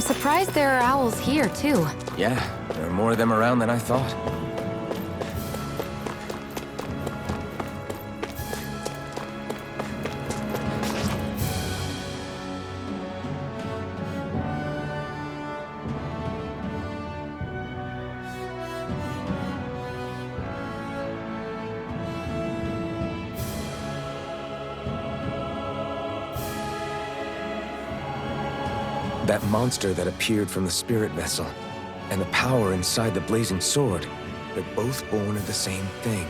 surprised there are owls here, too. Yeah, there are more of them around than I thought. That monster that appeared from the spirit vessel, and the power inside the blazing sword, they're both born of the same thing.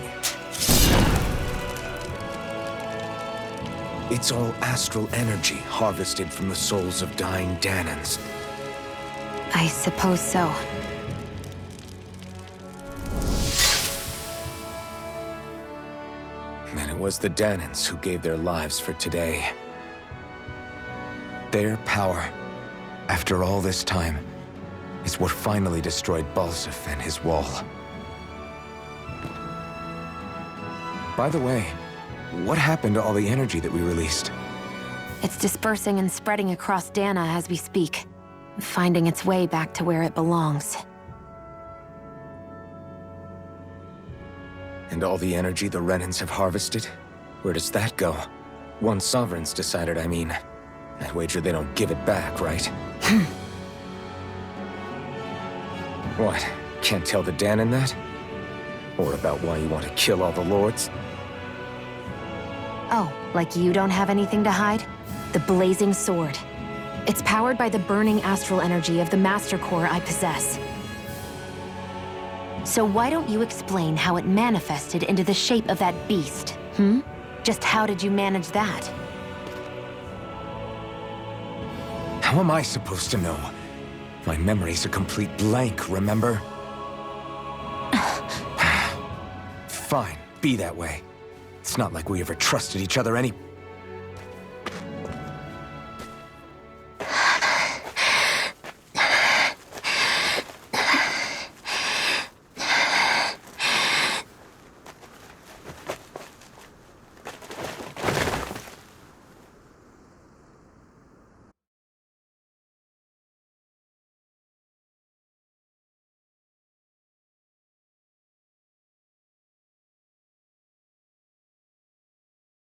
It's all astral energy harvested from the souls of dying Danans. I suppose so. And it was the Danans who gave their lives for today. Their power, after all this time, is what finally destroyed Balsif and his wall. By the way, what happened to all the energy that we released? It's dispersing and spreading across Dana as we speak, finding its way back to where it belongs. And all the energy the Renans have harvested? Where does that go? Once Sovereign's decided, I mean. I wager they don't give it back, right? What? Can't tell the Danan that? Or about why you want to kill all the lords? Oh, like you don't have anything to hide? The blazing sword. It's powered by the burning astral energy of the Master Core I possess. So why don't you explain how it manifested into the shape of that beast, hmm? Just how did you manage that? How am I supposed to know? My memory's a complete blank, remember? Fine, be that way. It's not like we ever trusted each other any...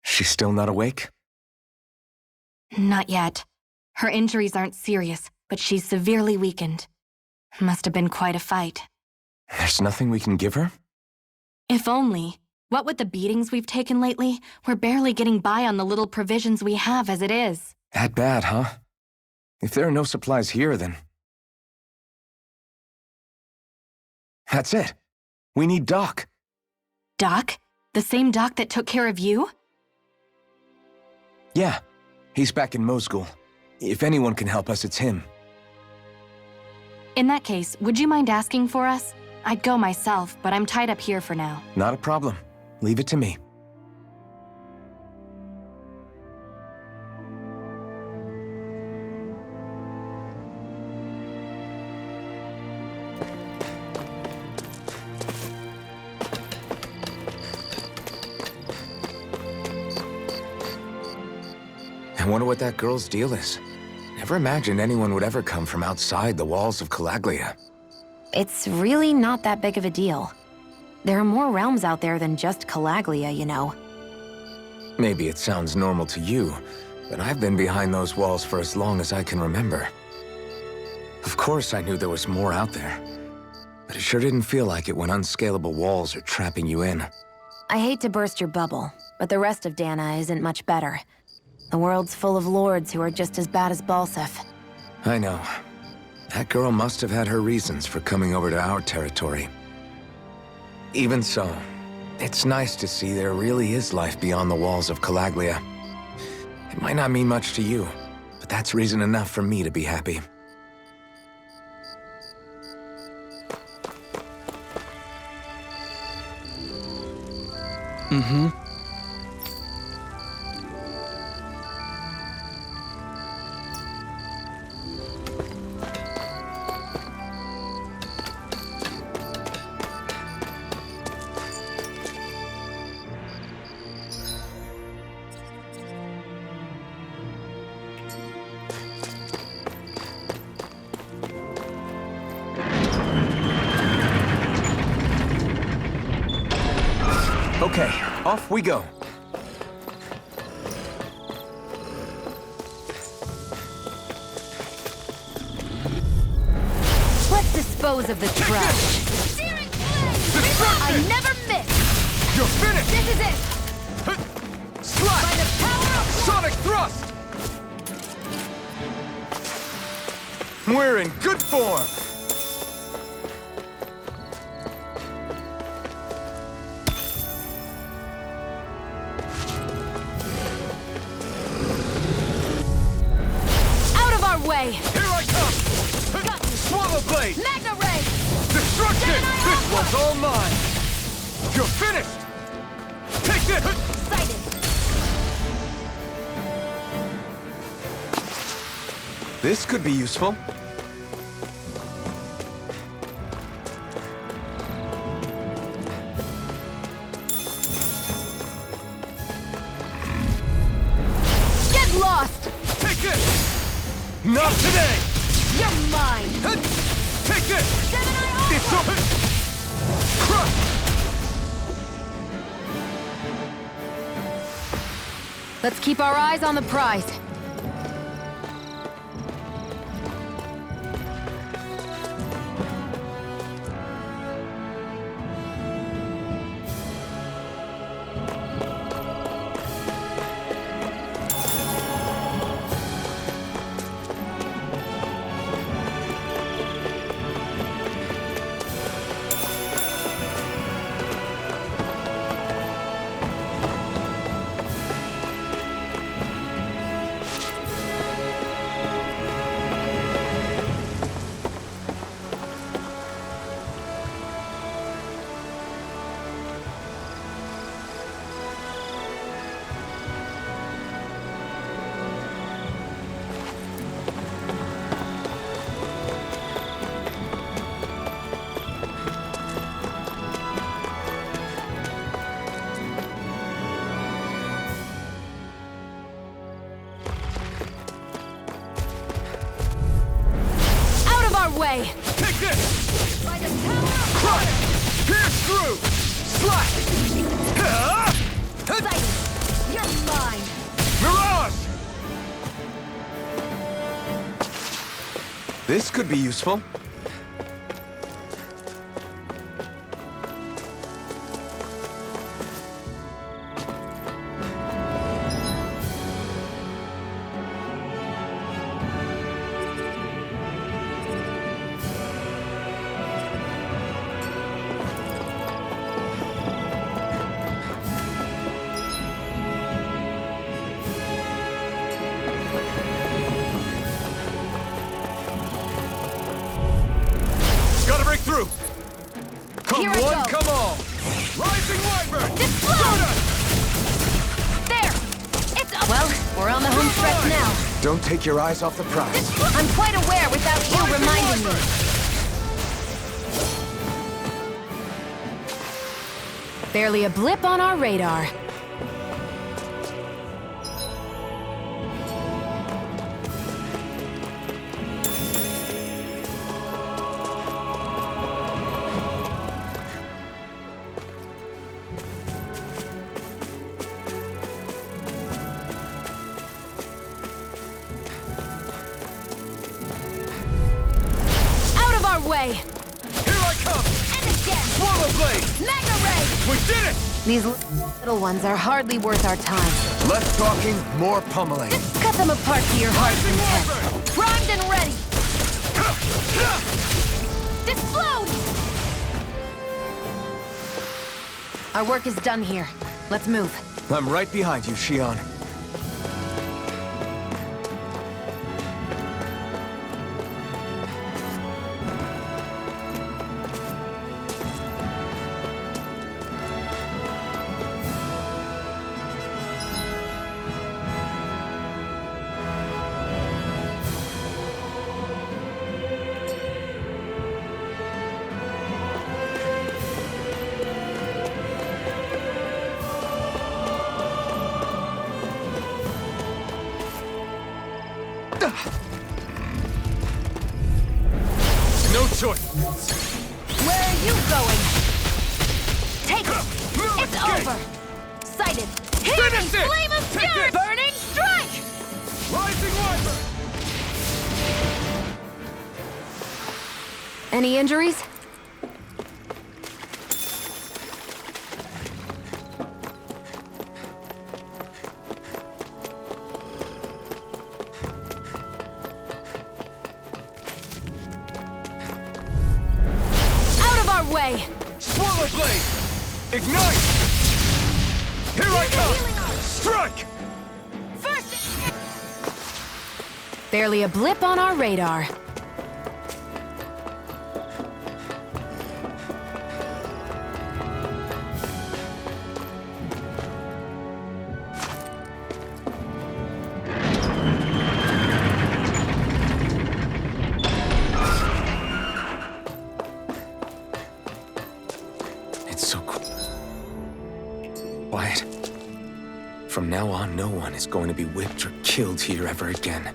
She's still not awake? Not yet. Her injuries aren't serious, but she's severely weakened. Must have been quite a fight. There's nothing we can give her? If only. What with the beatings we've taken lately, we're barely getting by on the little provisions we have as it is. That bad, huh? If there are no supplies here, then... That's it. We need Doc. Doc? The same Doc that took care of you? Yeah, he's back in Mosgul. If anyone can help us, it's him. In that case, would you mind asking for us? I'd go myself, but I'm tied up here for now. Not a problem. Leave it to me. I wonder what that girl's deal is. Never imagined anyone would ever come from outside the walls of Calaglia. It's really not that big of a deal. There are more realms out there than just Calaglia, you know. Maybe it sounds normal to you, but I've been behind those walls for as long as I can remember. Of course I knew there was more out there, but it sure didn't feel like it when unscalable walls are trapping you in. I hate to burst your bubble, but the rest of Dana isn't much better. The world's full of lords who are just as bad as Balsif. I know. That girl must have had her reasons for coming over to our territory. Even so, it's nice to see there really is life beyond the walls of Calaglia. It might not mean much to you, but that's reason enough for me to be happy. Mm-hmm. Okay, off we go. Let's dispose of the trash. I never miss! You're finished! This is it! Slash! By the power of... Sonic thrust! We're in good form! Out of our way! Here I come! Swallow blade! Magna Ray! Destruction! This one's all mine! You're finished! Take this! Excited! This could be useful. Get lost! Take this! Not today! You're mine! Take this! Gemini It's open! Crush! Let's keep our eyes on the prize. Way. Take this! By the power of Crush! Pierce through! Slash! sight! You're mine! Mirage! This could be useful. Gotta break through! Come Here I one, go. come all! Rising Wyvern! Explode! There! It's up! Well, we're on the home stretch now. Don't take your eyes off the prize. I'm quite aware without you reminding me. Barely a blip on our radar. Way. Here I come! And again! Swallow blade! Magna Ray! We did it! These little ones are hardly worth our time. Less talking, more pummeling. Just cut them apart to your heart's Rising content. Wyvern! Primed and ready! Explode! Our work is done here. Let's move. I'm right behind you, Shion. Missed it! Flame of Take fury! this! Burning strike! Rising Wyvern! Any injuries? Out of our way! Swallow Blade! Ignite! Here I come! Strike! Barely a blip on our radar. It's so quiet. From now on, no one is going to be whipped or killed here ever again.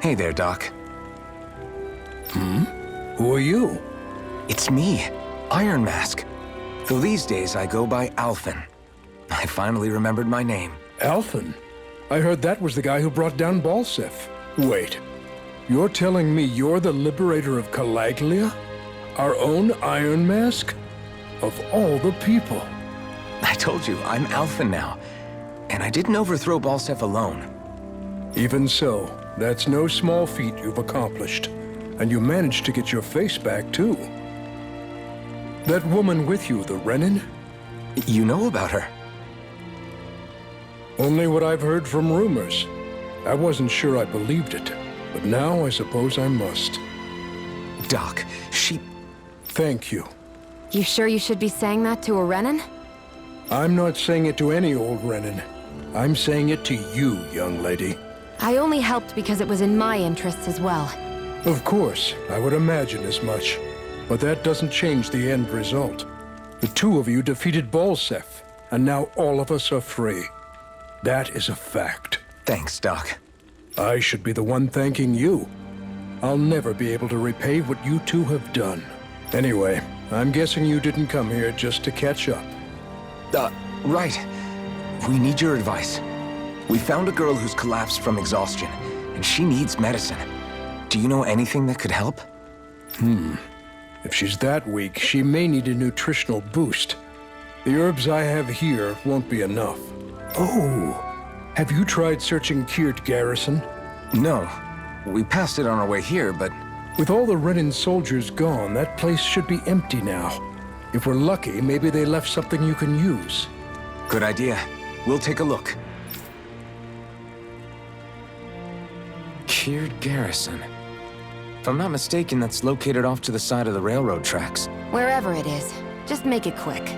Hey there, Doc. Who are you? It's me, Iron Mask. Though these days I go by Alphen. I finally remembered my name. Alphen? I heard that was the guy who brought down Balsef. Wait, you're telling me you're the liberator of Calaglia? Our own Iron Mask? Of all the people. I told you, I'm Alphen now. And I didn't overthrow Balsef alone. Even so, that's no small feat you've accomplished. And you managed to get your face back, too. That woman with you, the Renin? You know about her? Only what I've heard from rumors. I wasn't sure I believed it, but now I suppose I must. Doc, she... Thank you. You sure you should be saying that to a Renin? I'm not saying it to any old Renin. I'm saying it to you, young lady. I only helped because it was in my interests as well. Of course, I would imagine as much. But that doesn't change the end result. The two of you defeated Balsef, and now all of us are free. That is a fact. Thanks, Doc. I should be the one thanking you. I'll never be able to repay what you two have done. Anyway, I'm guessing you didn't come here just to catch up. Right. We need your advice. We found a girl who's collapsed from exhaustion, and she needs medicine. Do you know anything that could help? If she's that weak, she may need a nutritional boost. The herbs I have here won't be enough. Oh, have you tried searching Kirt Garrison? No. We passed it on our way here, but... With all the Renin soldiers gone, that place should be empty now. If we're lucky, maybe they left something you can use. Good idea. We'll take a look. Kirt Garrison. If I'm not mistaken, that's located off to the side of the railroad tracks. Wherever it is, just make it quick.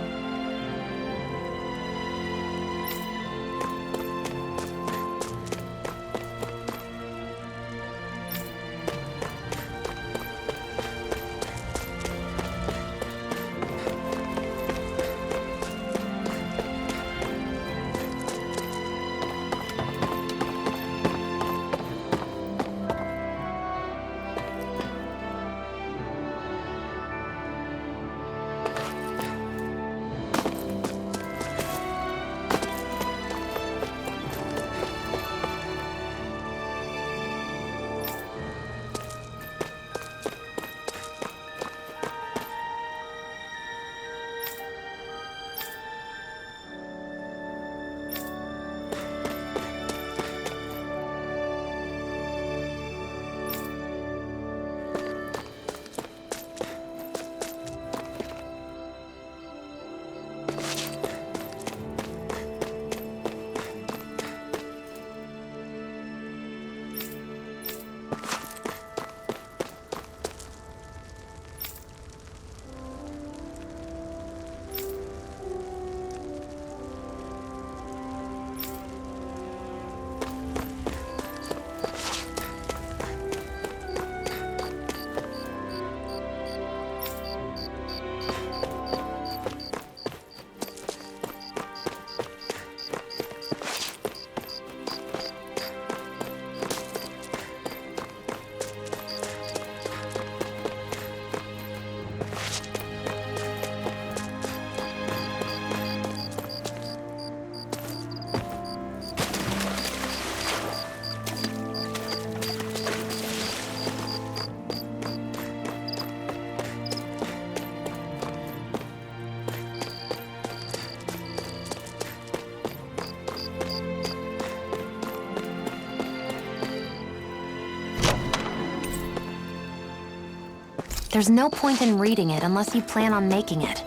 There's no point in reading it unless you plan on making it.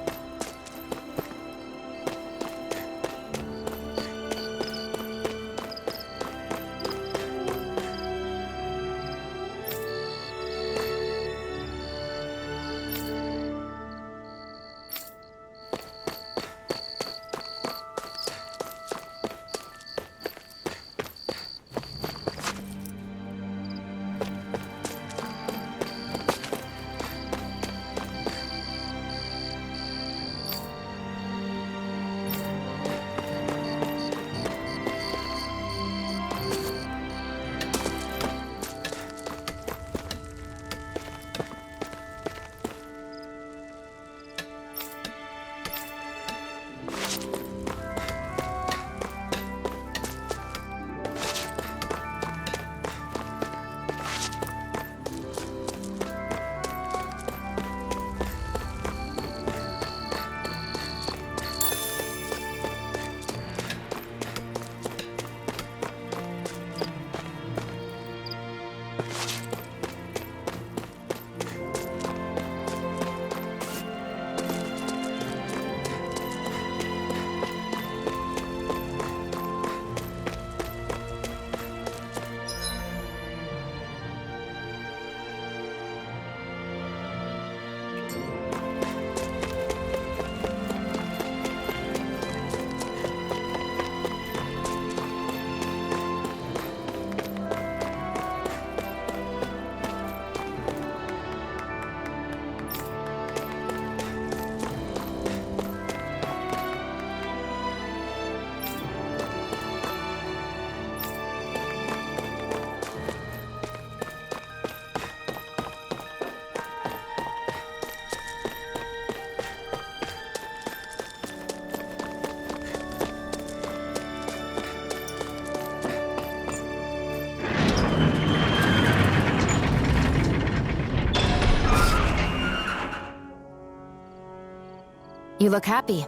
You look happy.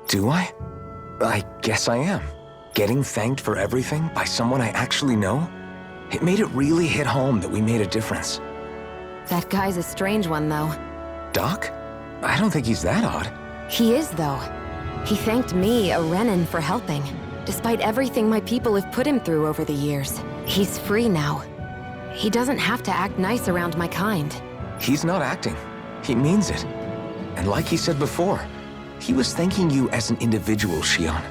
Do I? I guess I am. Getting thanked for everything by someone I actually know? It made it really hit home that we made a difference. That guy's a strange one, though. Doc? I don't think he's that odd. He is, though. He thanked me, a Renan, for helping, despite everything my people have put him through over the years. He's free now. He doesn't have to act nice around my kind. He's not acting. He means it. And like he said before, he was thanking you as an individual, Shion,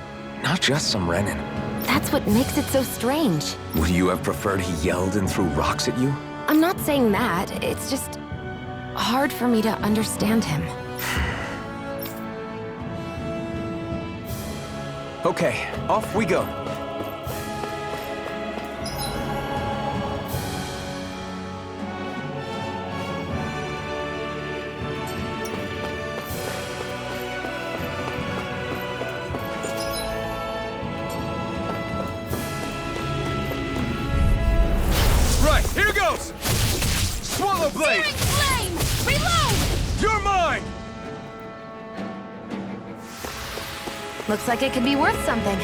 not just some Renan. That's what makes it so strange. Would you have preferred he yelled and threw rocks at you? I'm not saying that. It's just hard for me to understand him. Okay, off we go. Right, here goes! Swallow blade! Searing flame! Reload! You're mine! Looks like it could be worth something.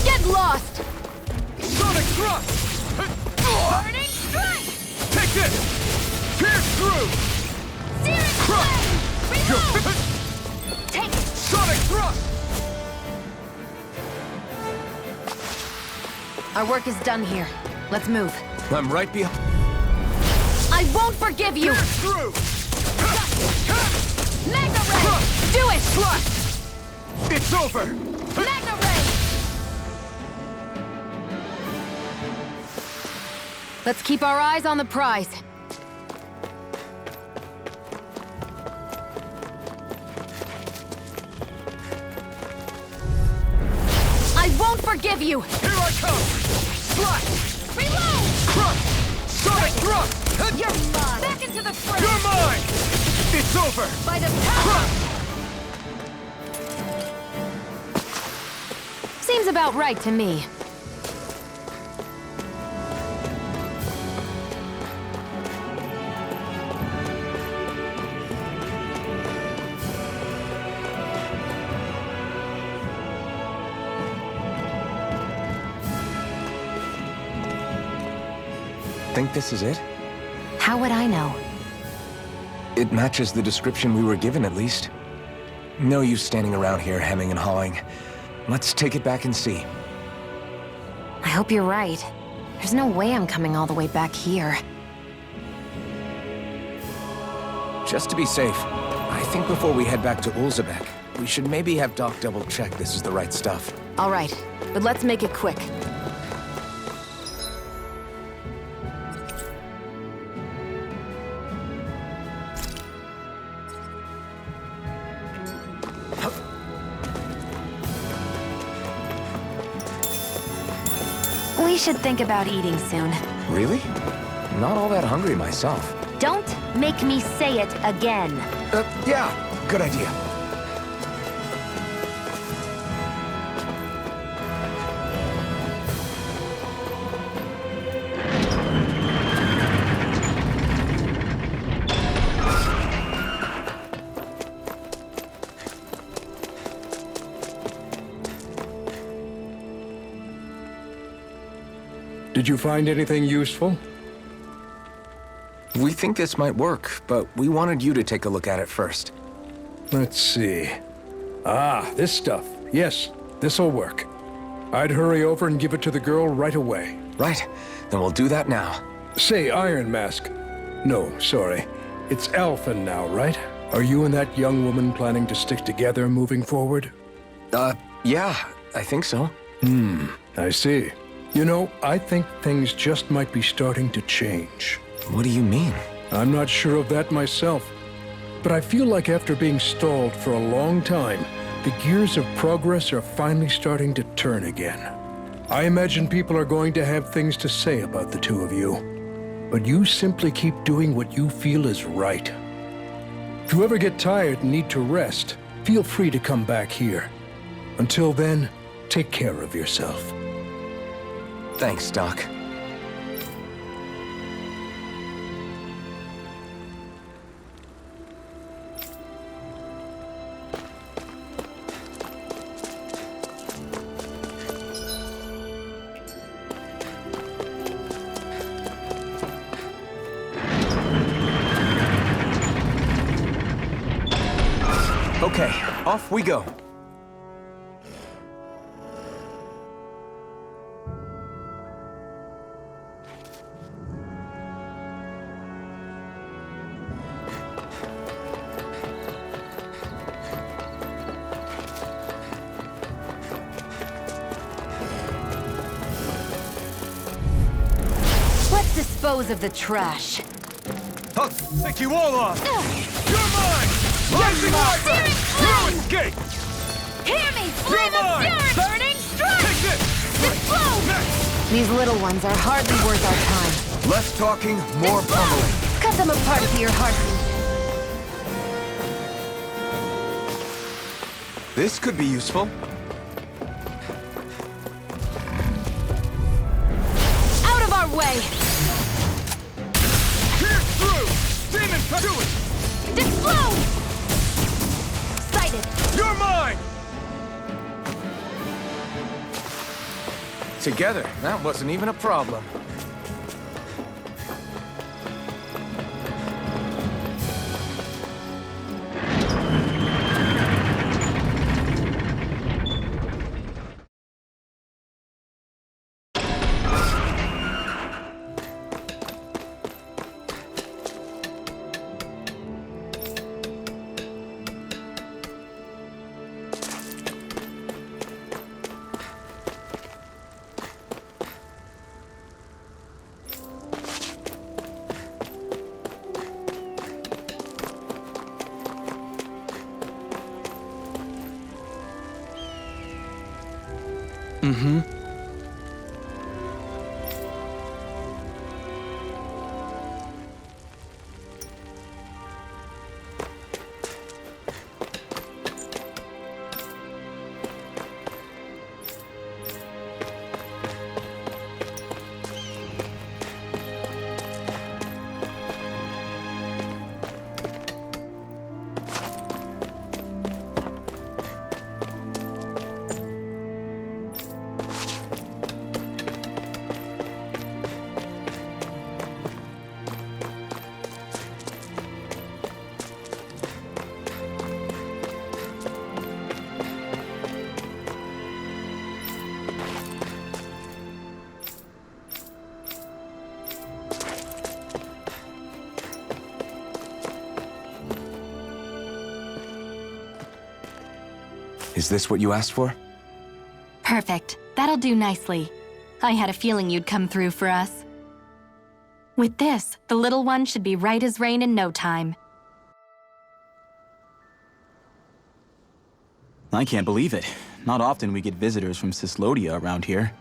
Get lost! Sonic thrust! Burning strike! Take this! Pierce through! Searing flame! Reload! Take it! Sonic thrust! Our work is done here. Let's move. I'm right behind. I won't forgive you! Pierce through! Mega Ray! Do it! Thrust! It's over! Mega Ray! Let's keep our eyes on the prize. I won't forgive you! Here I come! Slash! Reload! Crush! Sonic thrust! You're mine! Back into the fray! You're mine! It's over! By the power! Seems about right to me. think this is it? How would I know? It matches the description we were given, at least. No use standing around here hemming and hawing. Let's take it back and see. I hope you're right. There's no way I'm coming all the way back here. Just to be safe, I think before we head back to Ulzebek, we should maybe have Doc double-check this is the right stuff. All right, but let's make it quick. We should think about eating soon. Really? Not all that hungry myself. Don't make me say it again. Yeah, good idea. Did you find anything useful? We think this might work, but we wanted you to take a look at it first. Let's see. Ah, this stuff. Yes, this'll work. I'd hurry over and give it to the girl right away. Right, then we'll do that now. Say, Iron Mask. No, sorry. It's Alphen now, right? Are you and that young woman planning to stick together moving forward? Yeah, I think so. I see. You know, I think things just might be starting to change. What do you mean? I'm not sure of that myself, but I feel like after being stalled for a long time, the gears of progress are finally starting to turn again. I imagine people are going to have things to say about the two of you, but you simply keep doing what you feel is right. If you ever get tired and need to rest, feel free to come back here. Until then, take care of yourself. Thanks, Doc. Okay, off we go. Let's dispose of the trash. I'll take you all off! You're mine! Rising Viper! You escape! Hear me! Flame of fury! Burning strike! Take this! Explode! Next! These little ones are hardly worth our time. Less talking, more pummeling. Cut them apart to your heartbeat. This could be useful. Out of our way! Pierce through! Demon, do it! Explode! Sighted! You're mine! Together, that wasn't even a problem. Is this what you asked for? Perfect. That'll do nicely. I had a feeling you'd come through for us. With this, the little one should be right as rain in no time. I can't believe it. Not often we get visitors from Cyslodia around here.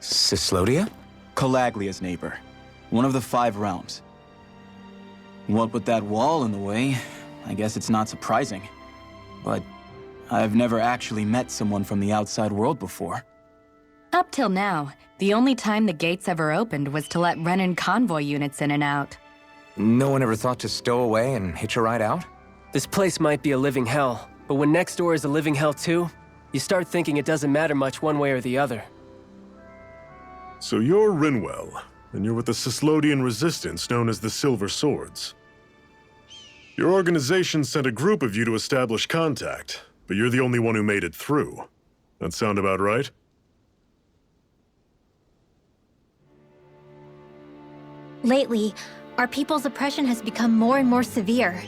Cyslodia? Calaglia's neighbor. One of the 5 realms. What with that wall in the way, I guess it's not surprising. But I've never actually met someone from the outside world before. Up till now, the only time the gates ever opened was to let Renan convoy units in and out. No one ever thought to stow away and hitch a ride out? This place might be a living hell, but when next door is a living hell too, you start thinking it doesn't matter much one way or the other. So you're Rinwell, and you're with the Cyslodian resistance known as the Silver Swords. Your organization sent a group of you to establish contact, but you're the only one who made it through. That sound about right? Lately, our people's oppression has become more and more severe.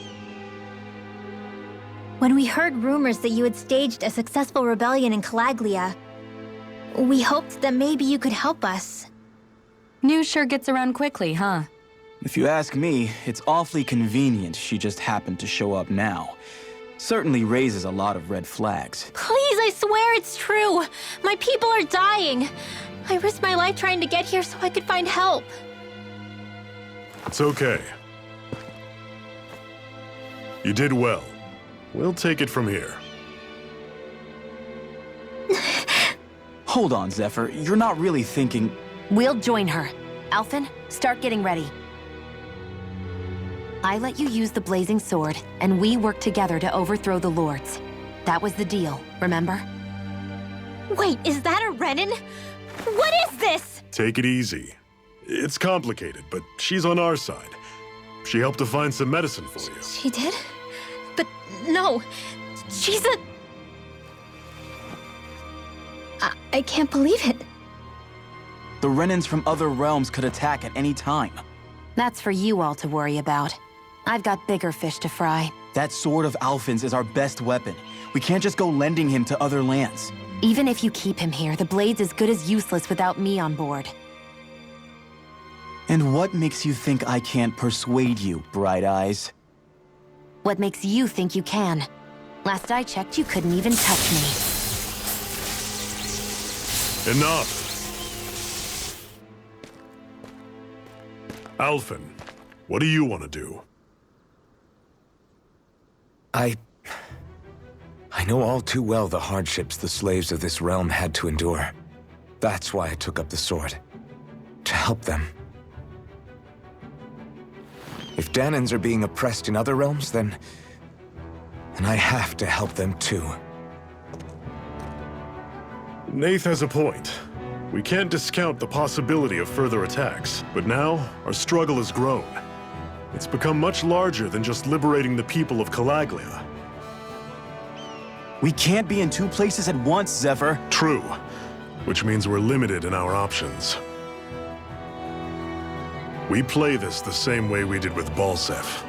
When we heard rumors that you had staged a successful rebellion in Calaglia, we hoped that maybe you could help us. News sure gets around quickly, huh? If you ask me, it's awfully convenient she just happened to show up now. Certainly raises a lot of red flags. Please, I swear it's true! My people are dying! I risked my life trying to get here so I could find help. It's okay. You did well. We'll take it from here. Hold on, Zephyr. You're not really thinking... We'll join her. Alphen, start getting ready. I let you use the blazing sword, and we worked together to overthrow the lords. That was the deal, remember? Wait, is that a Renan? What is this? Take it easy. It's complicated, but she's on our side. She helped to find some medicine for you. She did? But no, she's a... I can't believe it. The Renans from other realms could attack at any time. That's for you all to worry about. I've got bigger fish to fry. That sword of Alphen's is our best weapon. We can't just go lending him to other lands. Even if you keep him here, the blade's as good as useless without me on board. And what makes you think I can't persuade you, Bright Eyes? What makes you think you can? Last I checked, you couldn't even touch me. Enough! Alphen, what do you want to do? I know all too well the hardships the slaves of this realm had to endure. That's why I took up the sword. To help them. If Danans are being oppressed in other realms, then I have to help them too. Nath has a point. We can't discount the possibility of further attacks, but now our struggle has grown. It's become much larger than just liberating the people of Calaglia. We can't be in 2 places at once, Zephyr. True, which means we're limited in our options. We play this the same way we did with Balseph.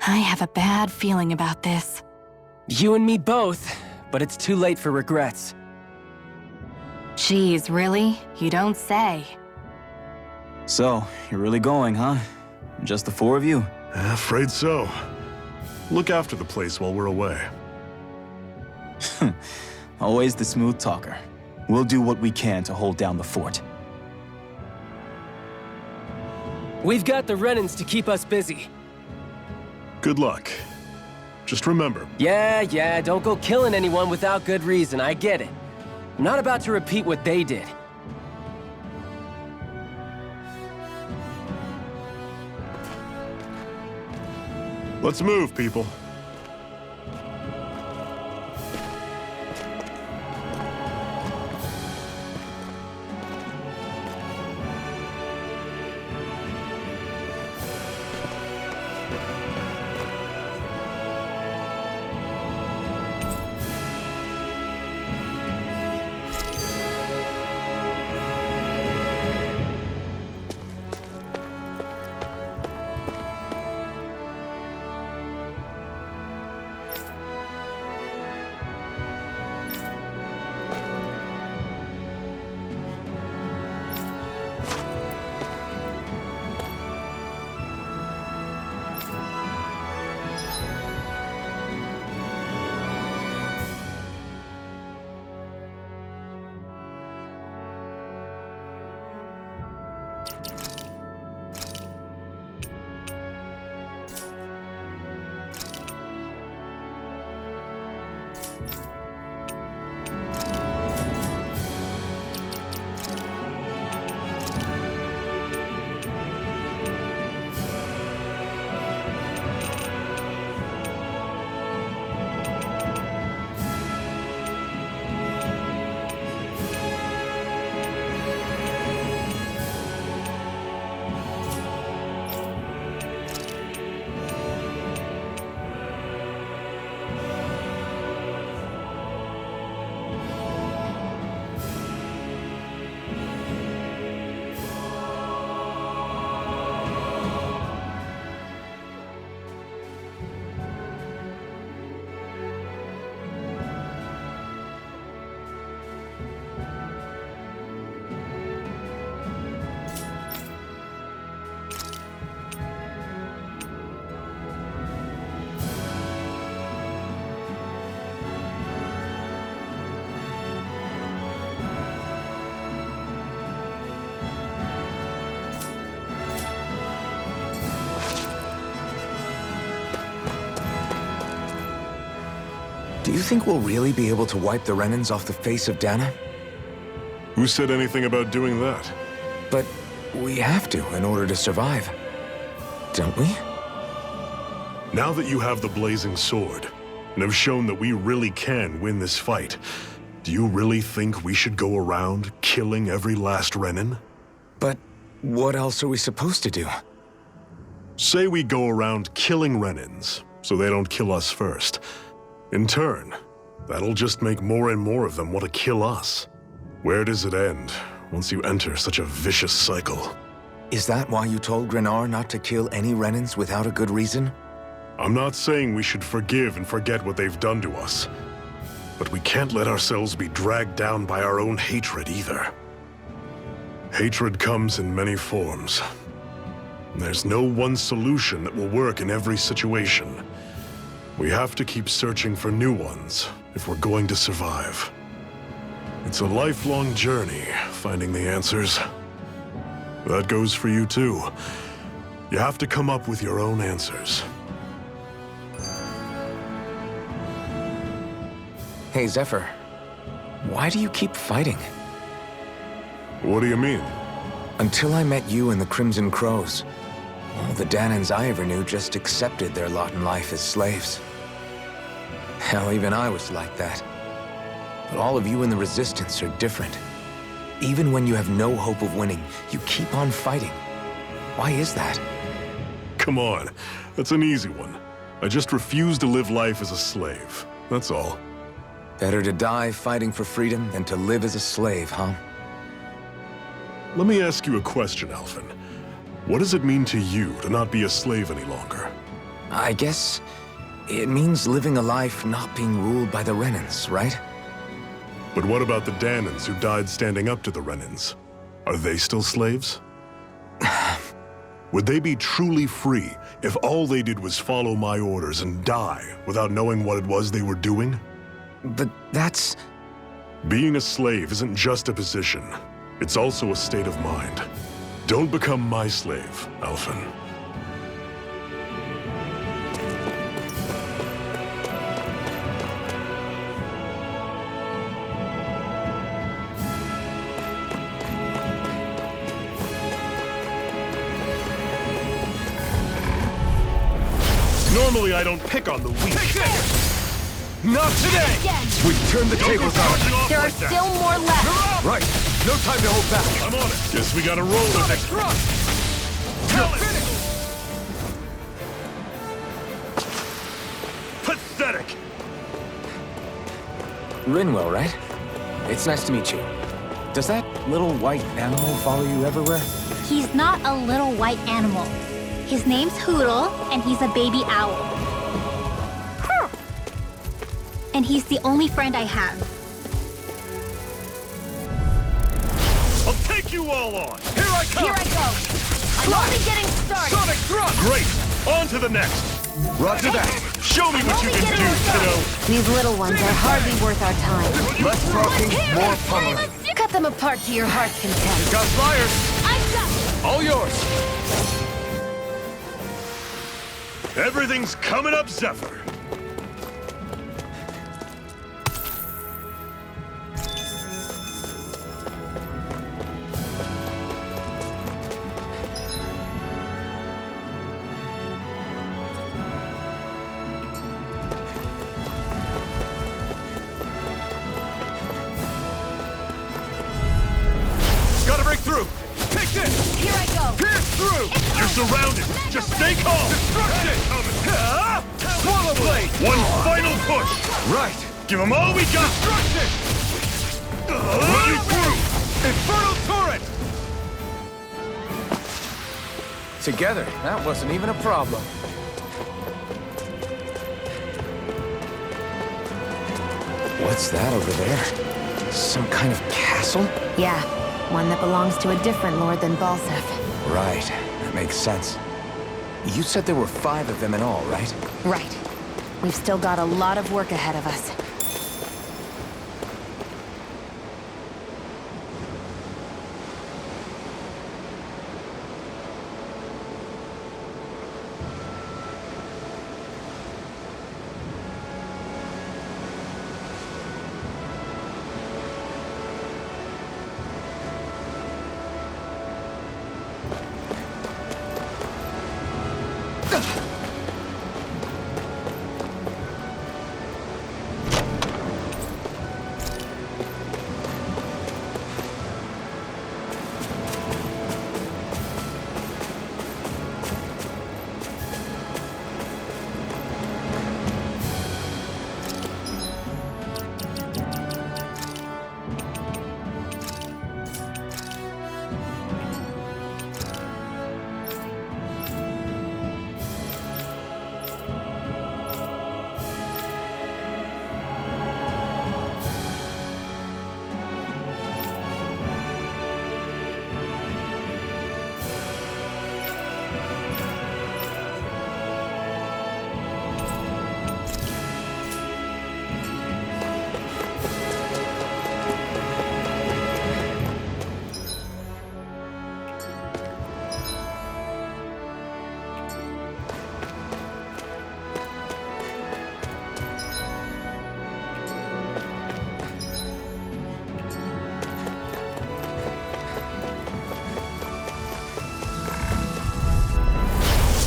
I have a bad feeling about this. You and me both, but it's too late for regrets. Geez, really? You don't say. So, you're really going, huh? Just the 4 of you? Afraid so. Look after the place while we're away. Always the smooth talker. We'll do what we can to hold down the fort. We've got the Renans to keep us busy. Good luck. Just remember, Yeah, don't go killing anyone without good reason, I get it. I'm not about to repeat what they did. let's move, people. Do you think we'll really be able to wipe the Renans off the face of Dana? Who said anything about doing that? But we have to in order to survive. Don't we? Now that you have the blazing sword, and have shown that we really can win this fight, do you really think we should go around killing every last Renan? But what else are we supposed to do? Say we go around killing Renans, so they don't kill us first. In turn, that'll just make more and more of them want to kill us. Where does it end, once you enter such a vicious cycle? Is that why you told Grenar not to kill any Renans without a good reason? I'm not saying we should forgive and forget what they've done to us. But we can't let ourselves be dragged down by our own hatred either. Hatred comes in many forms. There's no one solution that will work in every situation. We have to keep searching for new ones if we're going to survive. It's a lifelong journey, finding the answers. That goes for you too. You have to come up with your own answers. Hey, Zephyr. Why do you keep fighting? What do you mean? Until I met you and the Crimson Crows, all the Danans I ever knew just accepted their lot in life as slaves. Hell, even I was like that. But all of you in the Resistance are different. Even when you have no hope of winning, you keep on fighting. Why is that? Come on, that's an easy one. I just refuse to live life as a slave, that's all. Better to die fighting for freedom than to live as a slave, huh? Let me ask you a question, Alphen. What does it mean to you to not be a slave any longer? I guess it means living a life not being ruled by the Renans, right? But what about the Danans who died standing up to the Renans? Are they still slaves? Would they be truly free if all they did was follow my orders and die without knowing what it was they were doing? But that's... Being a slave isn't just a position. It's also a state of mind. Don't become my slave, Alphen. Normally I don't pick on the weak. Not today! We've turned the tables on. There are still more left. Right. No time to hold back. I'm on it. Guess we gotta roll with it. Pathetic! Rinwell, right? It's nice to meet you. Does that little white animal follow you everywhere? He's not a little white animal. His name's Hoodle, and he's a baby owl. And he's the only friend I have. I'll take you all on! Here I come! Here I go. I'm only getting started. Sonic thrust! Great! On to the next! Roger that. Show me what you can do, kiddo! These little ones are hardly worth our time. Less talking, more pummeling. Cut them apart to your heart's content. Got flyers! I'm done. All yours! Everything's coming up, Zephyr! surrounded! Just stay calm! Destruction! Swallow blade! One final push! Right! Give them all we got! Destruction! Run you through! Infernal turret! Together, that wasn't even a problem. What's that over there? Some kind of castle? Yeah, one that belongs to a different lord than Balsef. Right, that makes sense. You said there were 5 of them in all, right? Right. We've still got a lot of work ahead of us.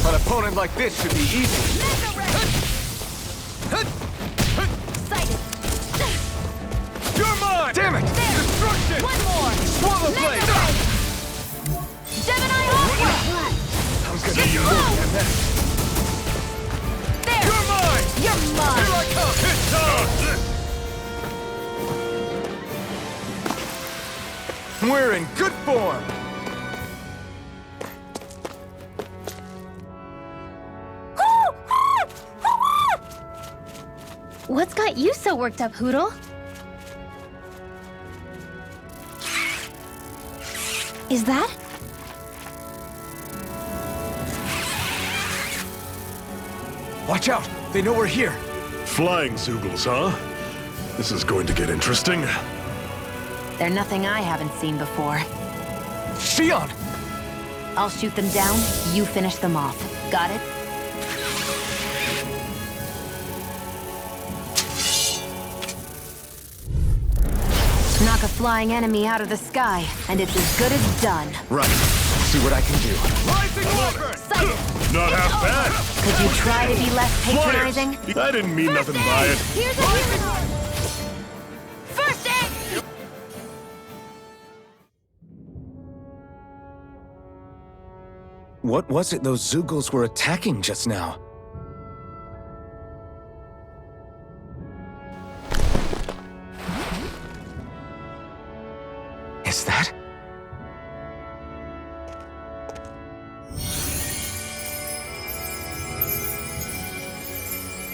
An opponent like this should be easy. Sighted. You're mine! Damn it! Destruction! One more. Swallow blade! Gemini Hawk. I'm gonna be your There. You're mine! You're mine. Here I come! Hit We're in good form! What's got you so worked up, Hootle? Is that? Watch out! They know we're here! Flying Zoogles, huh? This is going to get interesting. They're nothing I haven't seen before. Shion! I'll shoot them down, you finish them off. Got it? Knock a flying enemy out of the sky, and it's as good as done. Right. See what I can do. Rising water! Sighted. Not half bad! Could you try to be less Flyers! patronizing? I didn't mean nothing by it. Here's a hero. First aid. What was it those Zoogles were attacking just now? Is that?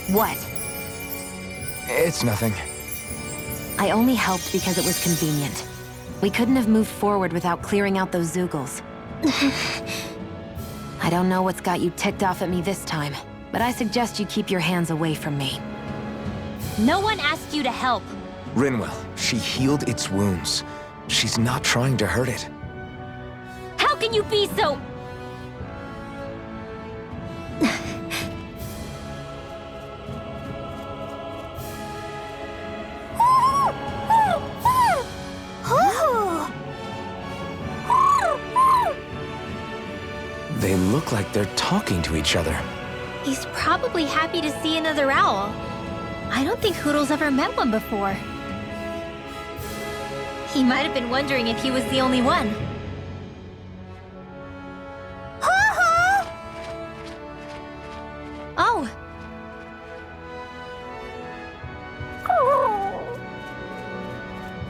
What? It's nothing. I only helped because it was convenient. We couldn't have moved forward without clearing out those Zoogles. I don't know what's got you ticked off at me this time, but I suggest you keep your hands away from me. No one asked you to help. Rinwell, she healed its wounds. She's not trying to hurt it. How can you be so... They look like they're talking to each other. He's probably happy to see another owl. I don't think Hootle's ever met one before. He might have been wondering if he was the only one.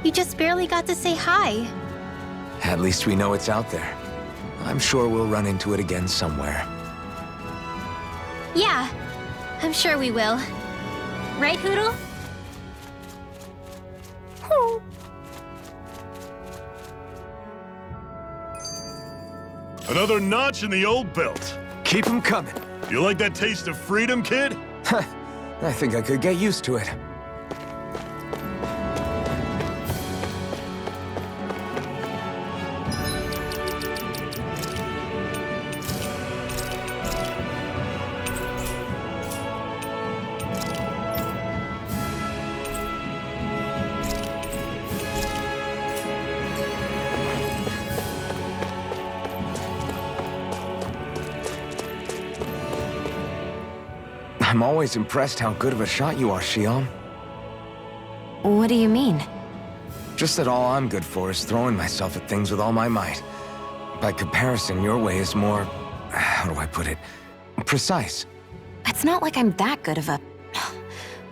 You just barely got to say hi. At least we know it's out there. I'm sure we'll run into it again somewhere. Yeah, I'm sure we will. Right, Hoodle? Another notch in the old belt. Keep 'em coming. You like that taste of freedom, kid? I think I could get used to it. I'm always impressed how good of a shot you are, Xion. What do you mean? Just that all I'm good for is throwing myself at things with all my might. By comparison, your way is more... how do I put it? Precise. It's not like I'm that good of a...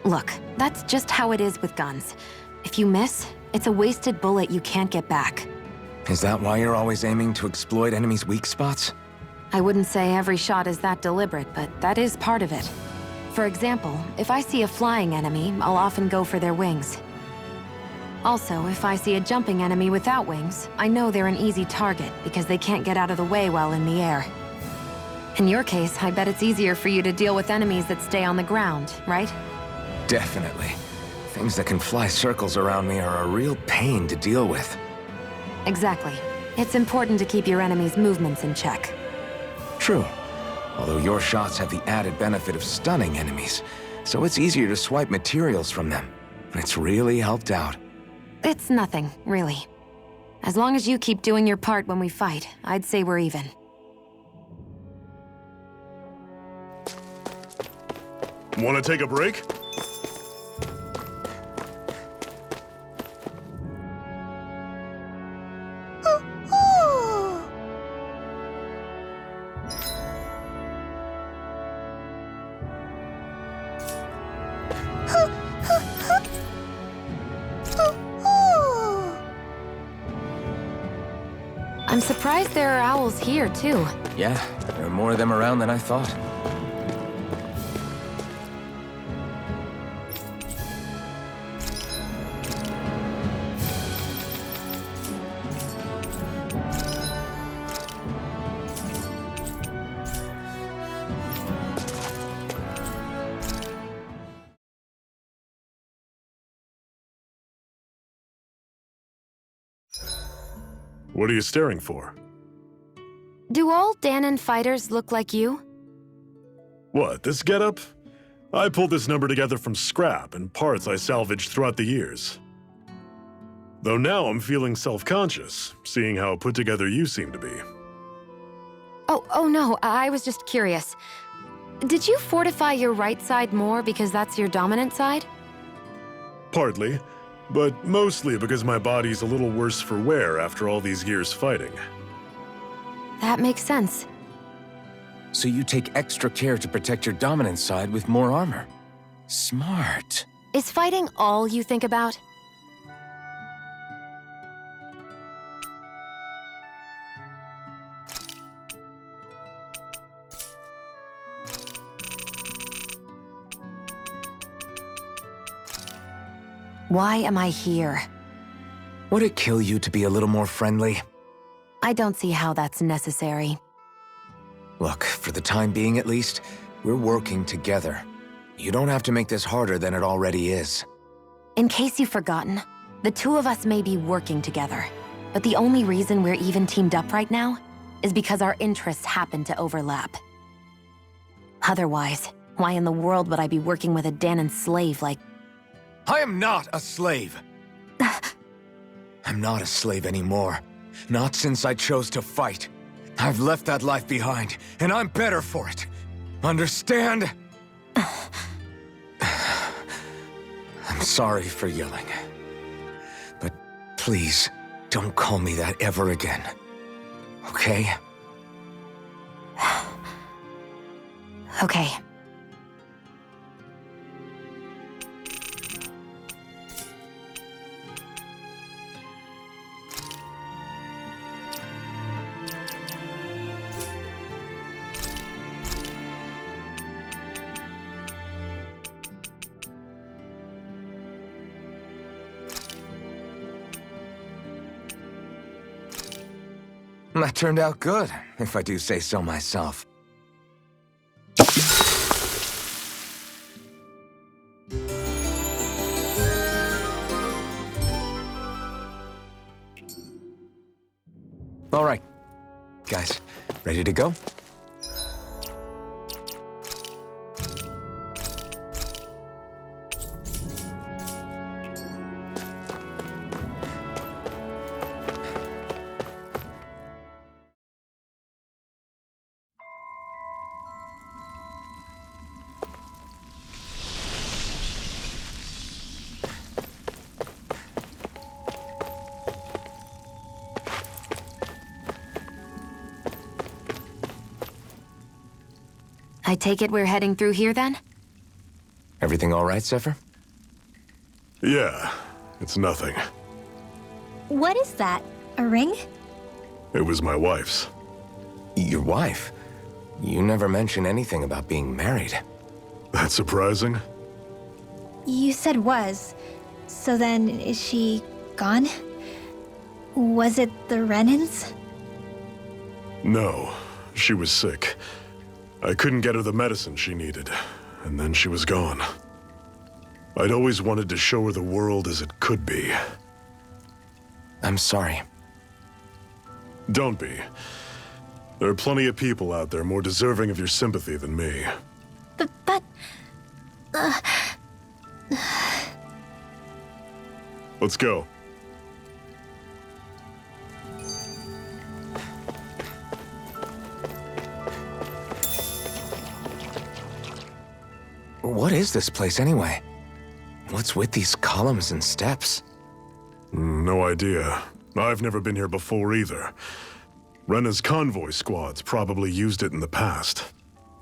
Look, that's just how it is with guns. If you miss, it's a wasted bullet you can't get back. Is that why you're always aiming to exploit enemies' weak spots? I wouldn't say every shot is that deliberate, but that is part of it. For example, if I see a flying enemy, I'll often go for their wings. Also, if I see a jumping enemy without wings, I know they're an easy target because they can't get out of the way while in the air. In your case, I bet it's easier for you to deal with enemies that stay on the ground, right? Definitely. Things that can fly circles around me are a real pain to deal with. Exactly. It's important to keep your enemy's movements in check. True. Although your shots have the added benefit of stunning enemies, so it's easier to swipe materials from them. It's really helped out. It's nothing, really. As long as you keep doing your part when we fight, I'd say we're even. Want to take a break? I'm surprised there are owls here, too. Yeah, there are more of them around than I thought. What are you staring for? Do all Danon fighters look like you? What, this getup? I pulled this number together from scrap and parts I salvaged throughout the years. Though now I'm feeling self-conscious, seeing how put together you seem to be. Oh no, I was just curious. Did you fortify your right side more because that's your dominant side? Partly, but mostly because my body's a little worse for wear after all these years fighting. That makes sense. So you take extra care to protect your dominant side with more armor. Smart. Is fighting all you think about? Why am I here? Would it kill you to be a little more friendly? I don't see how that's necessary. Look, for the time being at least, we're working together. You don't have to make this harder than it already is. In case you've forgotten, the two of us may be working together, but the only reason we're even teamed up right now is because our interests happen to overlap. Otherwise, why in the world would I be working with a Danon slave like... I am not a slave! I'm not a slave anymore. Not since I chose to fight. I've left that life behind, and I'm better for it. Understand? I'm sorry for yelling. But please, don't call me that ever again. Okay? Okay. That turned out good, if I do say so myself. All right, guys, ready to go? I take it we're heading through here then? Everything all right, Zephyr? Yeah, it's nothing. What is that? A ring? It was my wife's. Your wife? You never mentioned anything about being married. That's surprising? You said was. So then, is she gone? Was it the Renans? No, she was sick. I couldn't get her the medicine she needed, and then she was gone. I'd always wanted to show her the world as it could be. I'm sorry. Don't be. There are plenty of people out there more deserving of your sympathy than me. But... Let's go. What is this place anyway? What's with these columns and steps? No idea. I've never been here before either. Rena's convoy squads probably used it in the past.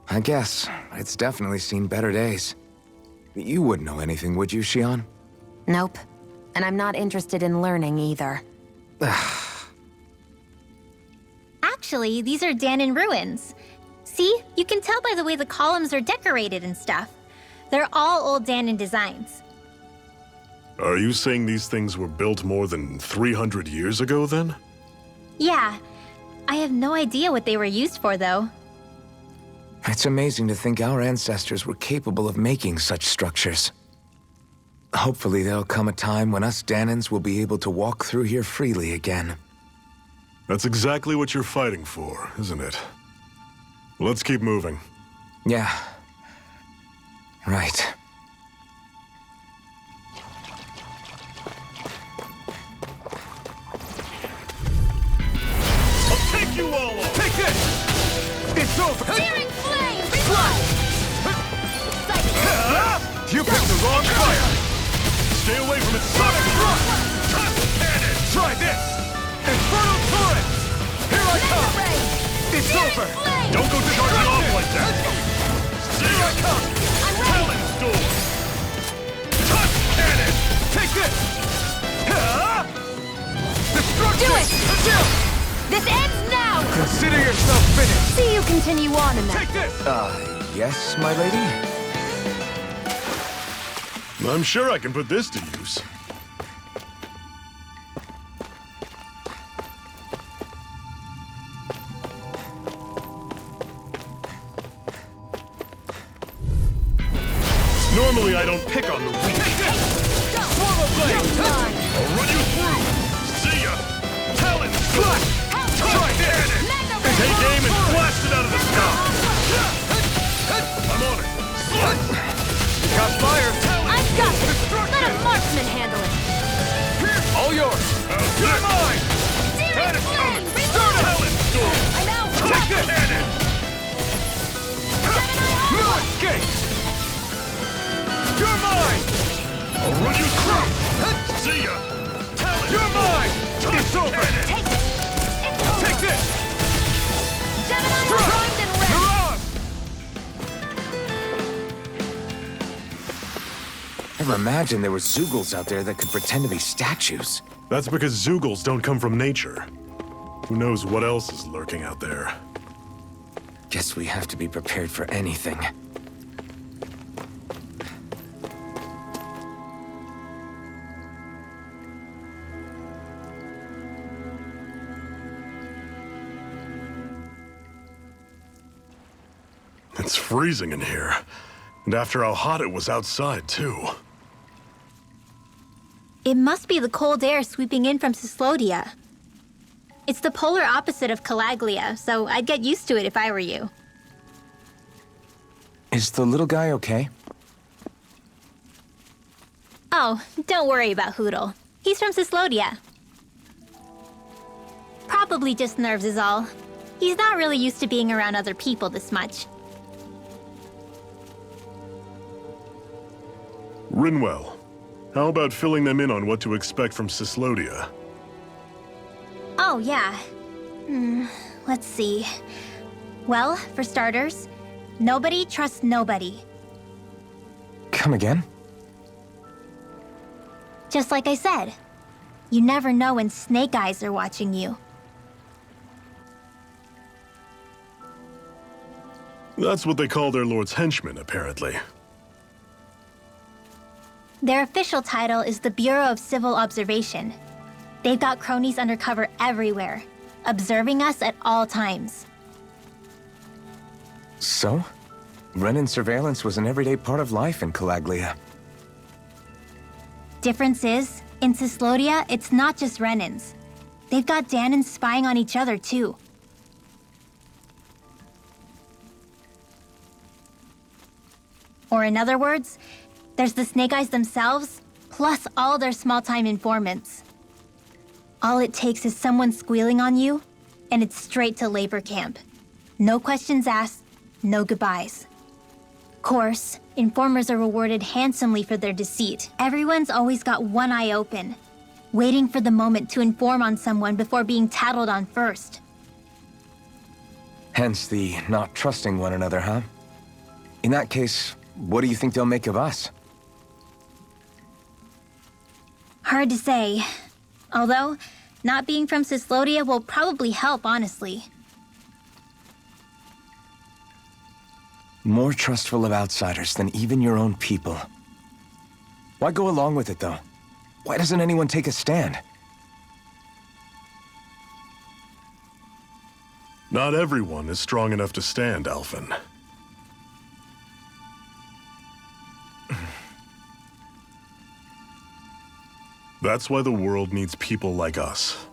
I guess. It's definitely seen better days. You wouldn't know anything, would you, Xion? Nope. And I'm not interested in learning either. Actually, these are Danon ruins. See? You can tell by the way the columns are decorated and stuff. They're all old Danon designs. Are you saying these things were built more than 300 years ago, then? Yeah. I have no idea what they were used for, though. It's amazing to think our ancestors were capable of making such structures. Hopefully there'll come a time when us Danons will be able to walk through here freely again. That's exactly what you're fighting for, isn't it? Let's keep moving. Yeah. Right. I'll take you all on! Take this! It's over! Searing flame! You picked the wrong fire! Stay away from its sonic thrust! Cannon! Try this! Infernal turrets! Here I come! It's over! Don't go charging off like that! Here I come! Talon's door! Touch cannon! Take this! Destruction! Do it! This ends now! Consider yourself finished! See you continue on in that. Take this! Yes, my lady? I'm sure I can put this to use. Normally I don't pick on the weak. Swarm of blades! I'll run you through! See ya! Talon's good! Try this! Take aim and blast it out of the sky! I'm on it! Got fire! I've got this! Let a marksman handle it! All yours! You're mine! Searing flame! Talon's door! I'm out! Take the cannon! No escape! You're mine! I'll run you through! See ya! Talon! You're mine! It's over! Take it! It's over! Take this! Gemini primed and ready! You're on! Never imagined there were Zeugles out there that could pretend to be statues. That's because Zeugles don't come from nature. Who knows what else is lurking out there? Guess we have to be prepared for anything. It's freezing in here. And after how hot it was outside, too. It must be the cold air sweeping in from Cyslodia. It's the polar opposite of Calaglia, so I'd get used to it if I were you. Is the little guy okay? Oh, don't worry about Hootle. He's from Cyslodia. Probably just nerves is all. He's not really used to being around other people this much. Rinwell, how about filling them in on what to expect from Cyslodia? Oh, yeah. Let's see. Well, for starters, nobody trusts nobody. Come again? Just like I said, you never know when Snake Eyes are watching you. That's what they call their lord's henchmen, apparently. Their official title is the Bureau of Civil Observation. They've got cronies undercover everywhere, observing us at all times. So? Renan surveillance was an everyday part of life in Calaglia. Difference is, in Cyslodia, it's not just Renans. They've got Danans spying on each other, too. Or in other words, there's the Snake Eyes themselves, plus all their small-time informants. All it takes is someone squealing on you, and it's straight to labor camp. No questions asked, no goodbyes. Course, informers are rewarded handsomely for their deceit. Everyone's always got one eye open, waiting for the moment to inform on someone before being tattled on first. Hence the not trusting one another, huh? In that case, what do you think they'll make of us? Hard to say. Although, not being from Cyslodia will probably help, honestly. More trustful of outsiders than even your own people. Why go along with it, though? Why doesn't anyone take a stand? Not everyone is strong enough to stand, Alphen. That's why the world needs people like us.